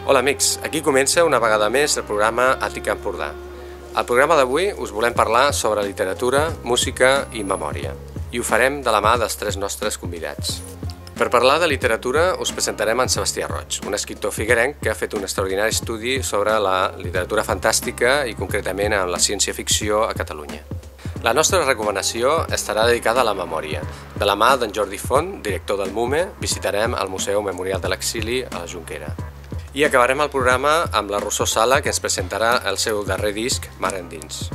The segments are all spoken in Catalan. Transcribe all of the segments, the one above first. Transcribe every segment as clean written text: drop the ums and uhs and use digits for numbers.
Hola amics, aquí comença una vegada més el programa Àtica Empordà. Al programa d'avui us volem parlar sobre literatura, música i memòria. I ho farem de la mà dels tres nostres convidats. Per parlar de literatura us presentarem en Sebastià Roig, un escriptor figuerenc que ha fet un extraordinari estudi sobre la literatura fantàstica i concretament en la ciència-ficció a Catalunya. La nostra recomanació estarà dedicada a la memòria. De la mà d'en Jordi Font, director del MUME, visitarem el Museu Memorial de l'Exili a la Jonquera. I acabarem el programa amb la Rosó Sala, que ens presentarà el seu darrer disc, Mar endins.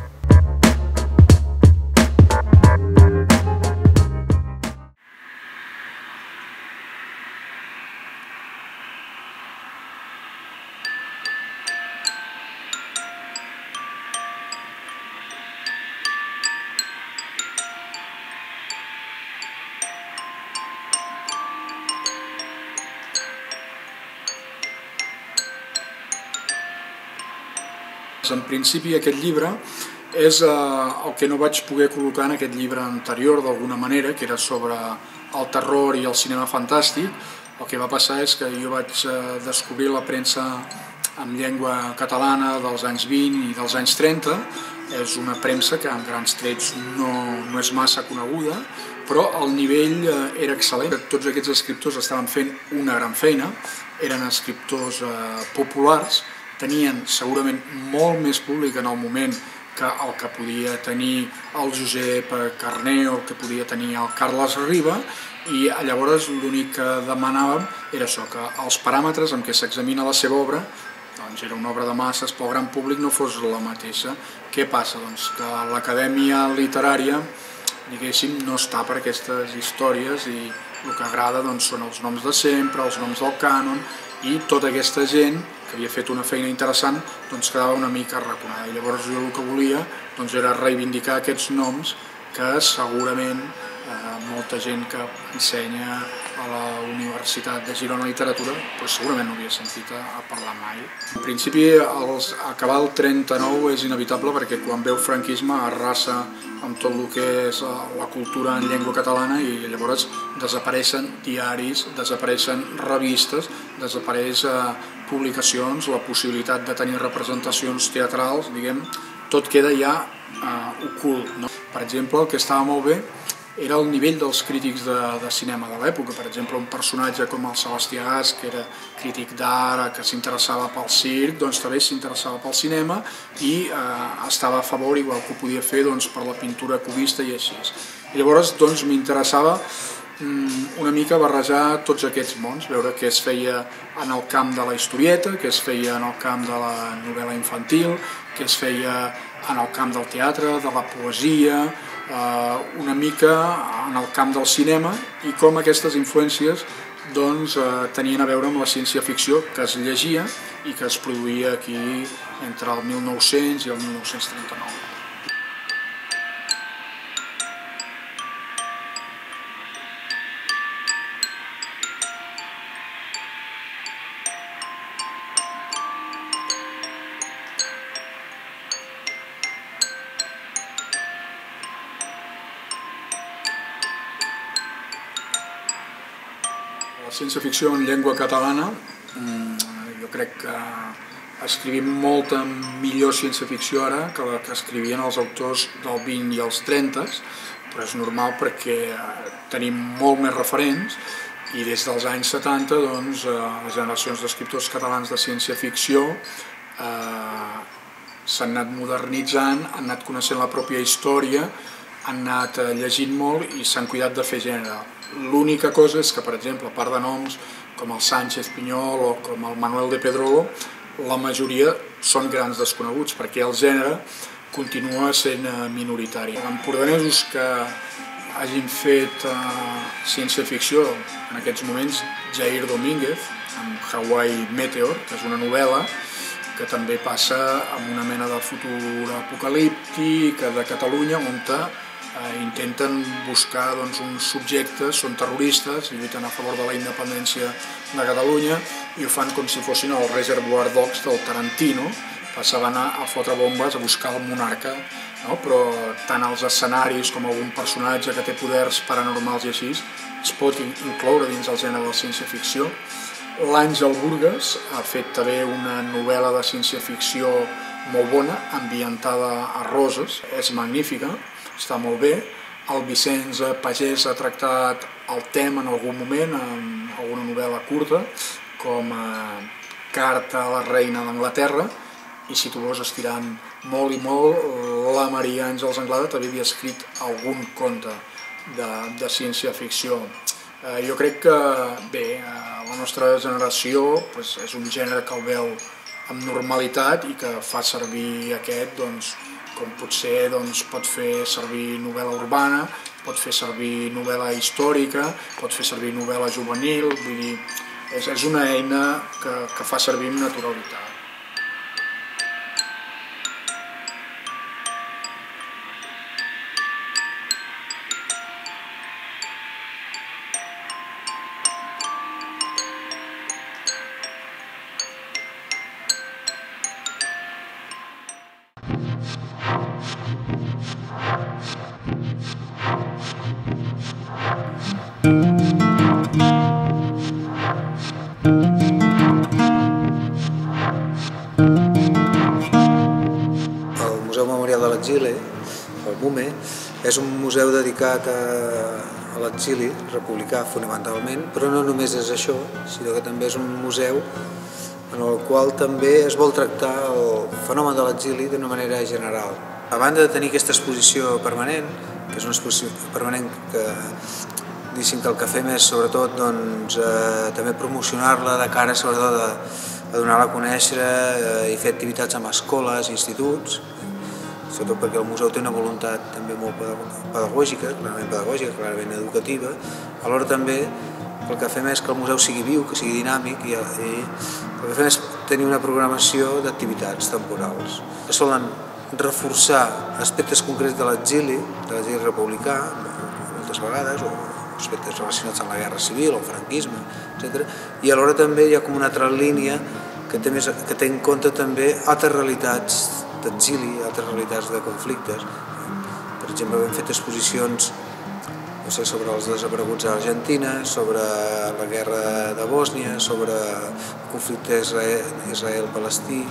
En principi aquest llibre és el que no vaig poder col·locar en aquest llibre anterior d'alguna manera, que era sobre el terror i el cinema fantàstic. El que va passar és que jo vaig descobrir la premsa en llengua catalana dels anys 20 i dels anys 30. És una premsa que en grans trets no és massa coneguda, però el nivell era excel·lent. Tots aquests escriptors estaven fent una gran feina, eren escriptors populars, tenien segurament molt més públic en el moment que el que podia tenir el Josep Carner o el que podia tenir el Carles Riba, i llavors l'únic que demanàvem era això, que els paràmetres amb què s'examina la seva obra, doncs era una obra de masses, però el gran públic no fos la mateixa. Què passa? Doncs que l'acadèmia literària, diguéssim, no està per aquestes històries i el que agrada són els noms de sempre, els noms del cànon, i tota aquesta gent que havia fet una feina interessant quedava una mica arraconada. I llavors jo el que volia era reivindicar aquests noms que segurament molta gent que ensenya a la Universitat de Girona Literatura segurament no havia sentit a parlar mai. En principi, acabar el 39 és inevitable perquè quan ve el franquisme arrasa amb tot el que és la cultura en llengua catalana i llavors desapareixen diaris, desapareixen revistes, desapareixen publicacions, la possibilitat de tenir representacions teatrals, tot queda ja ocult. Per exemple, el que estava molt bé era el nivell dels crítics de cinema de l'època. Per exemple, un personatge com el Sebastià Gas, que era crític d'art, que s'interessava pel circ, també s'interessava pel cinema i estava a favor, igual que ho podia fer per la pintura cubista i així. I llavors m'interessava una mica barrejar tots aquests mons, veure què es feia en el camp de la historieta, què es feia en el camp de la novel·la infantil, què es feia en el camp del teatre, de la poesia, una mica en el camp del cinema, i com aquestes influències tenien a veure amb la ciència-ficció que es llegia i que es produïa aquí entre el 1900 i el 1939. La ciència-ficció en llengua catalana, jo crec que escrivim molta millor ciència-ficció ara que la que escrivien els autors del 20 i els 30, però és normal perquè tenim molt més referents i des dels anys 70 les generacions d'escriptors catalans de ciència-ficció s'han anat modernitzant, han anat coneixent la pròpia història, han anat llegint molt i s'han cuidat de fer gènere. L'única cosa és que, per exemple, a part de noms com el Sánchez Pinyol o com el Manuel de Pedrolo, la majoria són grans desconeguts perquè el gènere continua sent minoritari. Empordanesos que hagin fet ciència-ficció en aquests moments, Jair Domínguez, amb Hawaii Meteor, que és una novel·la que també passa amb una mena de futur apocalíptic de Catalunya, on intenten buscar uns subjectes, són terroristes i lluiten a favor de la independència de Catalunya i ho fan com si fossin el Reservoir Dogs del Tarantino, passaven a fotre bombes a buscar el monarca, però tant els escenaris com algun personatge que té poders paranormals i així es pot incloure dins el gènere de la ciència-ficció. L'Àngel Burgas ha fet també una novel·la de ciència-ficció molt bona, ambientada a Roses, és magnífica, està molt bé. El Vicenç Pagès ha tractat el tema en algun moment, en alguna novel·la curta, com Carta a la reina d'Anglaterra, i si tu vols estirant molt i molt, la Maria Àngels Anglada també havia escrit algun conte de ciència-ficció. Jo crec que, bé, la nostra generació és un gènere que el veu amb normalitat i que fa servir aquest, com potser pot fer servir novel·la urbana, pot fer servir novel·la històrica, pot fer servir novel·la juvenil, vull dir, és una eina que fa servir amb naturalitat. El Museu Memorial de l'Exili, el MUME, és un museu dedicat a l'exili republicà fonamentalment, però no només és això, sinó que també és un museu en el qual també es vol tractar el fenomen de l'exili d'una manera general. A banda de tenir aquesta exposició permanent, que és una exposició permanent que el que fem és sobretot també promocionar-la de cara sobretot a donar-la a conèixer i fer activitats amb escoles i instituts, sobretot perquè el museu té una voluntat també molt pedagògica, clarament educativa. Alhora també el que fem és que el museu sigui viu, que sigui dinàmic, i el que fem és tenir una programació d'activitats temporals que solen reforçar aspectes concrets de l'exili republicà, moltes vegades, o aspectes relacionats amb la guerra civil, el franquisme, etc. I alhora també hi ha com una altra línia que té en compte també altres realitats d'exili, altres realitats de conflictes. Per exemple, hem fet exposicions sobre els desapareguts a l'Argentina, sobre la guerra de Bòsnia, sobre el conflicte Israel-Palestí.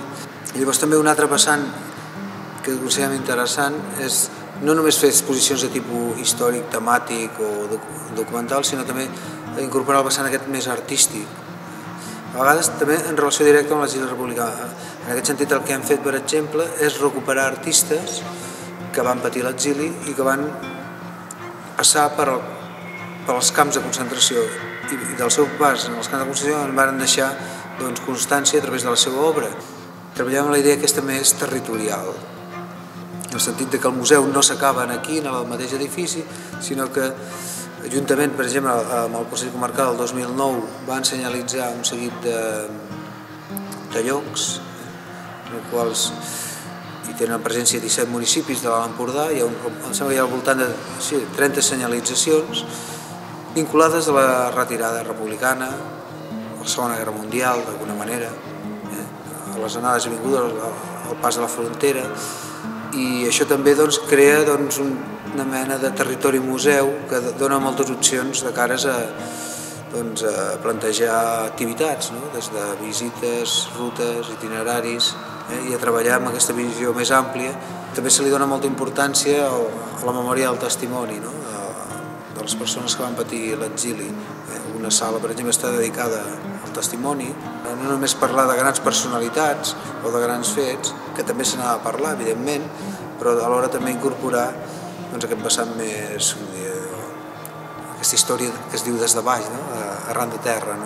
I llavors també un altre vessant que considerem interessant és no només fer exposicions de tipus històric, temàtic o documental, sinó també incorporar el vessant aquest més artístic. A vegades també en relació directa amb l'exili republicà. En aquest sentit el que hem fet, per exemple, és recuperar artistes que van patir l'exili i que van passar pels camps de concentració i del seu pas en els camps de concentració en van deixar constància a través de la seva obra. Treballem amb la idea aquesta més territorial, en el sentit que el museu no s'acaba aquí, en el mateix edifici, sinó que juntament, per exemple, amb el Consell Comarcal el 2009 van senyalitzar un seguit de llocs en els quals hi tenen presència 17 municipis de l'Alt Empordà. Em sembla que hi ha al voltant de 30 senyalitzacions vinculades a la retirada republicana, a la Segona Guerra Mundial, d'alguna manera, a les anades i vingudes, al pas de la frontera. I això també crea una mena de territori museu que dona moltes opcions de cares a plantejar activitats, des de visites, rutes, itineraris, i a treballar amb aquesta visió més àmplia. També se li dona molta importància a la memòria del testimoni, de les persones que van patir l'exili. Una sala, per exemple, està dedicada al testimoni, no només parlar de grans personalitats o de grans fets, que també se n'ha de parlar, evidentment, però alhora també incorporar aquest vessant més, aquesta història que es diu des de baix, arran de terra.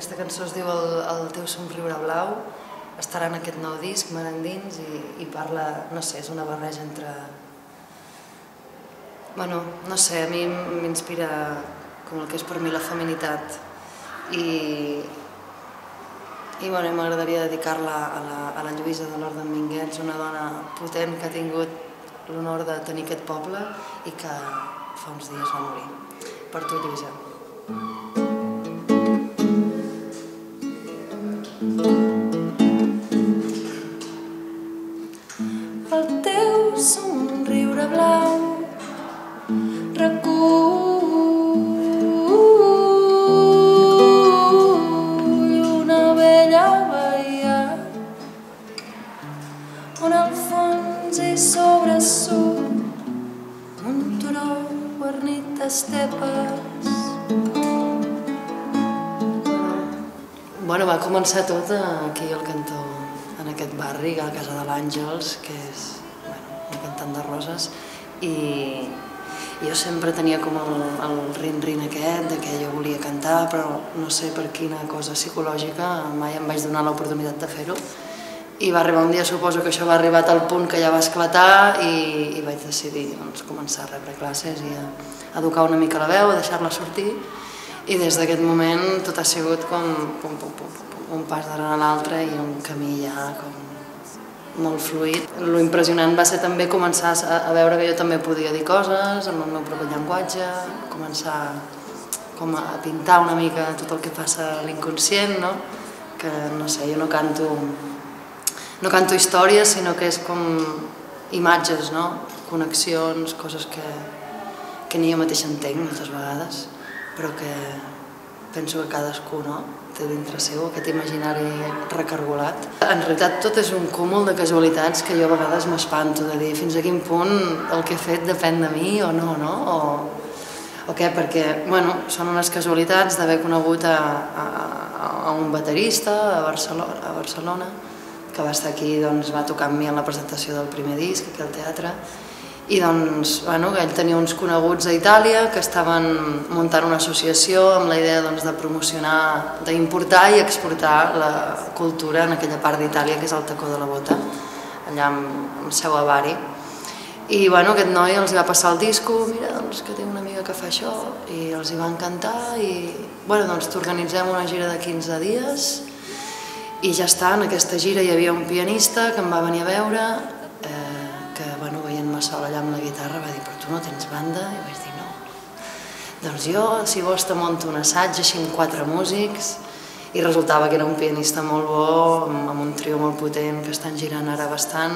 Aquesta cançó es diu El teu somriure blau, estarà en aquest nou disc, Mar endins, i parla, no sé, és una barreja entre... Bueno, no sé, a mi m'inspira com el que és per mi la feminitat i bueno, m'agradaria dedicar-la a la Lluïsa de l'Orde Minguets, una dona potent que ha tingut l'honor de tenir aquest poble i que fa uns dies va morir. Per tu, Lluïsa. El teu somriure blau recull una vella baia on al fons hi sobresurt un turó guarnit d'estepes. Bueno, va començar tot aquí al cantó, en aquest barri, a la Casa de l'Àngels, que és un cantant de roses, i jo sempre tenia com el rin-rin aquest, de que jo volia cantar, però no sé per quina cosa psicològica mai em vaig donar l'oportunitat de fer-ho. I va arribar un dia, suposo que això va arribar a tal punt que ja va esclatar i vaig decidir començar a rebre classes i a educar una mica la veu, a deixar-la sortir. I des d'aquest moment tot ha sigut com un pas darrere l'altre i un camí ja com molt fluid. Lo impressionant va ser també començar a veure que jo també podia dir coses amb el meu propi llenguatge, començar com a pintar una mica tot el que passa a l'inconscient, no? Que no sé, jo no canto històries, sinó que és com imatges, no? Connexions, coses que ni jo mateix entenc moltes vegades, però que penso que cadascú té dintre seu aquest imaginari recargolat. En realitat tot és un cúmul de casualitats que jo a vegades m'espanto de dir fins a quin punt el que he fet depèn de mi o no, o què, perquè són unes casualitats d'haver conegut a un baterista a Barcelona, que va estar aquí, va tocar amb mi en la presentació del primer disc, aquí al teatre, i ell tenia uns coneguts a Itàlia que estaven muntant una associació amb la idea de promocionar, d'importar i exportar la cultura en aquella part d'Itàlia que és el Tacó de la Bota, allà amb seu a Bari. I aquest noi els va passar el disco, mira, que tinc una amiga que fa això, i els hi va encantar i t'organitzem una gira de 15 dies i ja està, en aquesta gira hi havia un pianista que em va venir a veure, que veient-me sol allà amb la guitarra va dir, però tu no tens banda? I vaig dir, no. Doncs jo, si vols, te monto un assaig així amb 4 músics, i resultava que era un pianista molt bo, amb un trio molt potent que estan girant ara bastant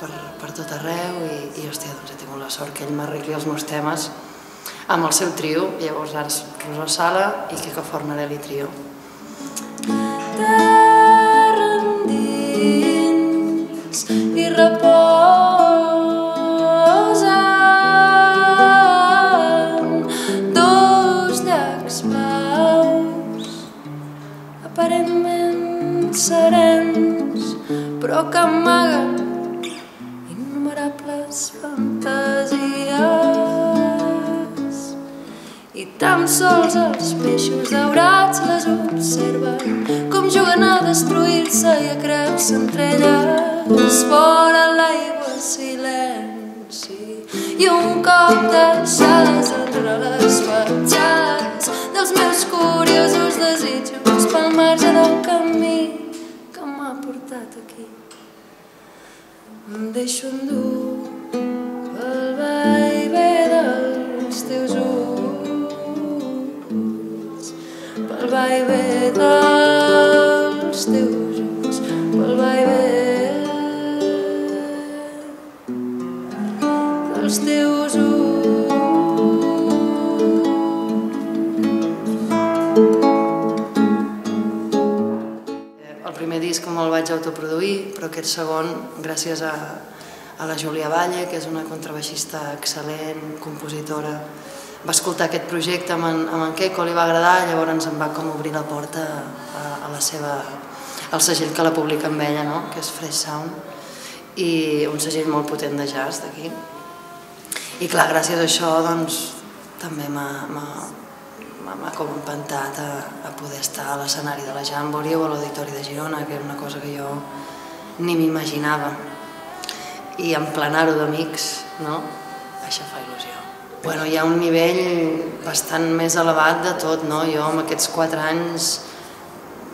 per tot arreu, i hòstia, he tingut la sort que ell m'arregli els meus temes amb el seu trio, llavors ara és Rosó Sala i Quico Fornarelli trio. Terra endins i reposen dos llacs blaus aparentment serens però que amaguen innumerables fantasies i tan sols els peixos daurats les observen com juguen a destruir-se i a creure's entre elles fora l'aigua silenci i un cop deixades entre les petjades dels meus curiosos desitjos pel marge del camí que m'ha portat aquí. Em deixo endur pel vaivé dels teus ulls, pel vaivé dels teus ulls, pel vaivé dels teus ulls. El primer disc me'l vaig autoproduir, però aquest segon, gràcies a la Júlia Valle, que és una contrabaixista excel·lent, compositora, va escoltar aquest projecte amb en Quico, li va agradar, llavors em va com obrir la porta al segell que la publica amb ella, que és Fresh Sound, i un segell molt potent de jazz d'aquí. I clar, gràcies a això també m'ha com empantat a poder estar a l'escenari de la Jamboree o a l'Auditori de Girona, que era una cosa que jo ni m'imaginava. I emplenar-ho d'amics, no? Això fa il·lusió. Bueno, hi ha un nivell bastant més elevat de tot, no? Jo amb aquests 4 anys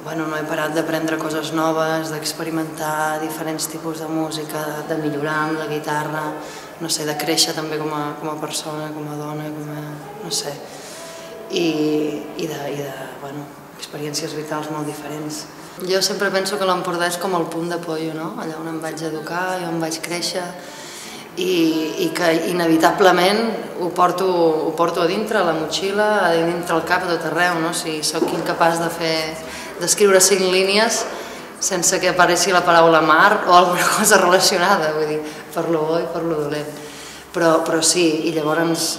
no he parat d'aprendre coses noves, d'experimentar diferents tipus de música, de millorar amb la guitarra, no sé, de créixer també com a persona, com a dona, no sé, i de experiències vitals molt diferents. Jo sempre penso que l'Empordà és com el punt d'apoyo, no? Allà on em vaig educar i on vaig créixer, i que inevitablement ho porto a dintre, a la motxilla, a dintre el cap, a tot arreu, no? Si sóc incapaç d'escriure 5 línies sense que apareixi la paraula mar o alguna cosa relacionada, vull dir, per lo bo i per lo dolent. Però sí, i llavors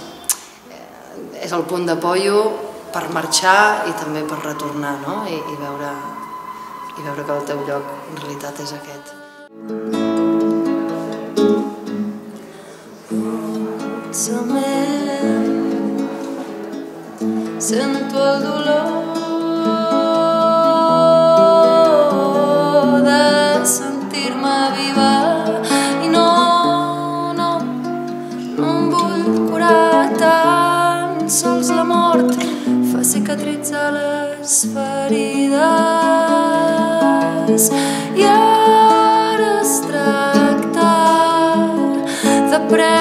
és el punt d'apoyo per marxar i també per retornar, no? I veure que el teu lloc en realitat és aquest. Sento el dolor sentir-me viva i no em vull curar tan sols la mort fa cicatritzar les ferides i ara es tracta d'aprendre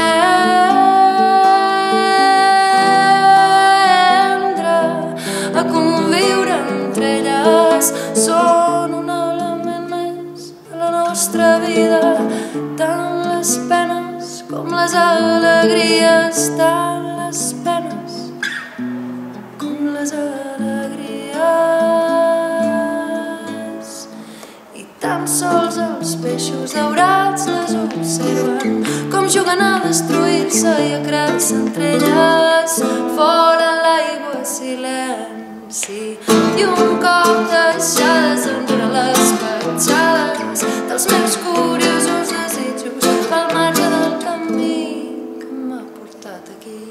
a conviure entre elles. Són un element més de la nostra vida, tant les penes com les alegries, tant les penes com les alegries. I tan sols els peixos daurats les observen com juguen a destruir-se i a creuar-se entre elles. Fora l'aigua silenci i un cop deixades enrere les petjades dels meus curiosos desitjos pel marge del camí que m'ha portat aquí.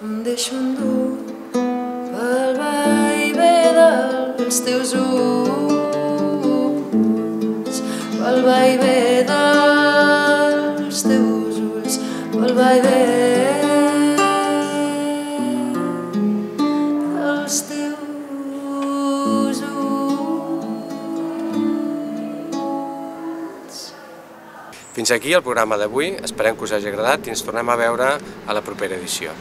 Em deixo endur pel vaivé dels teus ulls, pel vaivé dels teus ulls, pel vaivé dels teus ulls. Fins aquí el programa d'avui, esperem que us hagi agradat i ens tornem a veure a la propera edició.